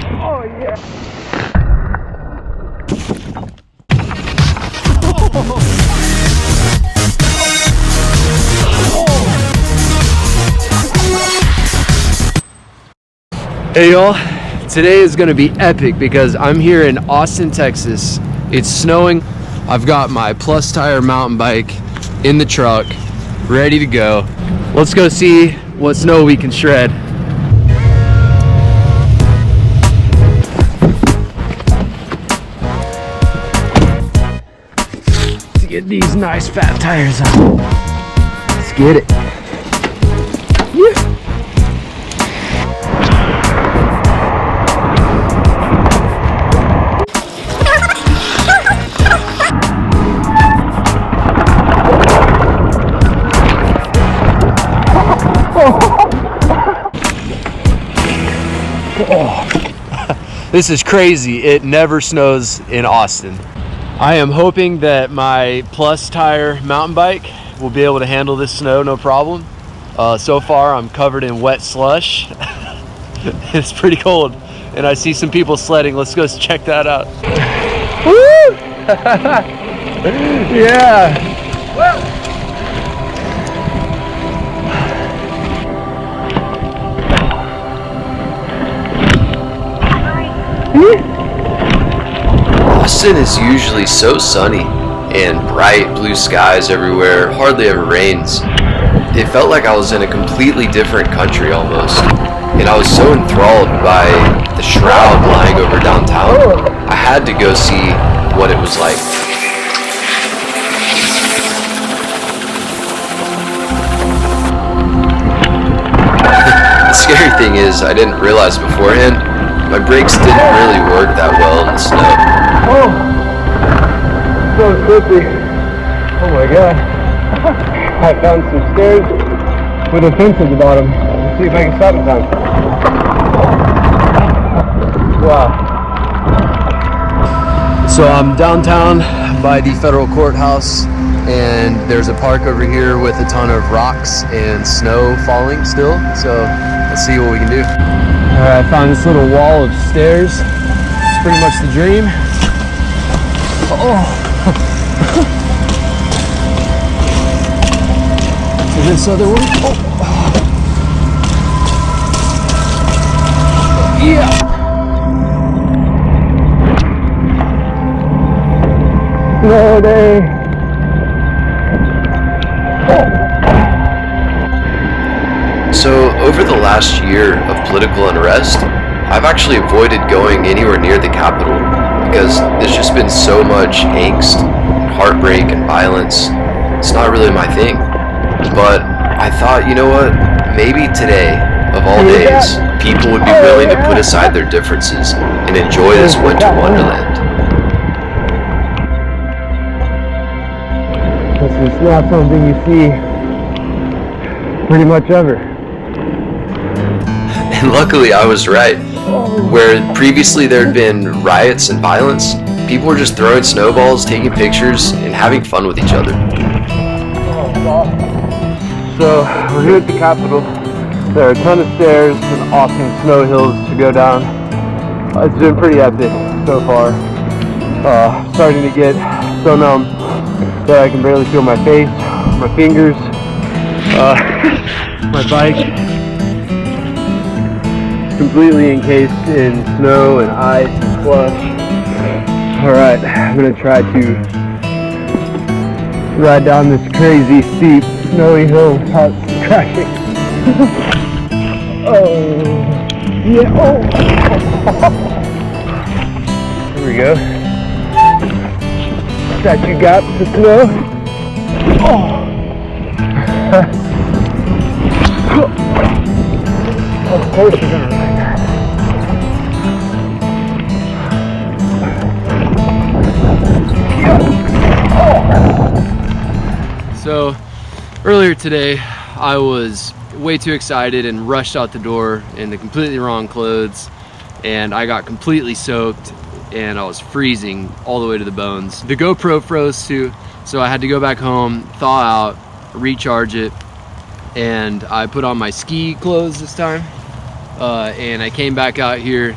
Oh yeah. Hey y'all, today is gonna be epic because I'm here in Austin, Texas. It's snowing. I've got my plus tire mountain bike in the truck, ready to go. Let's go see what snow we can shred. To get these nice fat tires on. Let's get it. Yeah. Oh. This is crazy. It never snows in Austin. I am hoping that my plus tire mountain bike will be able to handle this snow no problem. So far I'm covered in wet slush. It's pretty cold and I see some people sledding. Let's go check that out. Woo! Yeah. Woo! Austin is usually so sunny and bright blue skies everywhere, hardly ever rains. It felt like I was in a completely different country almost, and I was so enthralled by the shroud lying over downtown. I had to go see what it was like. The scary thing is, I didn't realize beforehand, my brakes didn't really work that well in the snow. Oh, so slippery. Oh my god. I found some stairs with a fence at the bottom. Let's see if I can stop in time. Wow. So I'm downtown by the federal courthouse, and there's a park over here with a ton of rocks and snow falling still. So let's see what we can do. Alright, I found this little wall of stairs. It's pretty much the dream. Oh. To this other one. Oh. Yeah. No day. So over the last year of political unrest, I've actually avoided going anywhere near the Capitol because there's just been so much angst, and heartbreak, and violence. It's not really my thing. But I thought, you know what? Maybe today, of all days, people would be willing to put aside their differences and enjoy this winter wonderland. This is not something you see pretty much ever. And luckily I was right. Where previously there had been riots and violence, people were just throwing snowballs, taking pictures, and having fun with each other. So we're here at the Capitol. There are a ton of stairs and awesome snow hills to go down. It's been pretty epic so far. Starting to get so numb that I can barely feel my face, my fingers, my bike. Completely encased in snow and ice and slush. Alright, I'm gonna try to ride down this crazy steep snowy hill without crashing. Oh, yeah, oh. Here we go. That you got the snow. Oh. Of course you're gonna ride that. So earlier today I was way too excited and rushed out the door in the completely wrong clothes, and I got completely soaked and I was freezing all the way to the bones. The GoPro froze too, so I had to go back home, thaw out, recharge it, and I put on my ski clothes this time, and I came back out here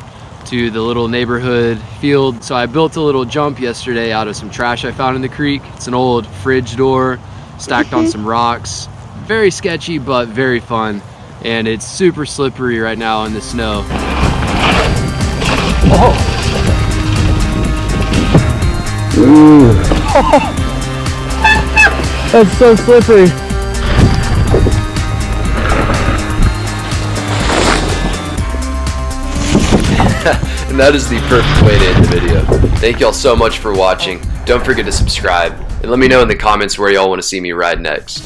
to the little neighborhood field. So I built a little jump yesterday out of some trash I found in the creek. It's an old fridge door stacked on some rocks. Very sketchy, but very fun. And it's super slippery right now in the snow. Oh. Ooh. That's so slippery. And that is the perfect way to end the video. Thank y'all so much for watching. Don't forget to subscribe, and let me know in the comments where y'all want to see me ride next.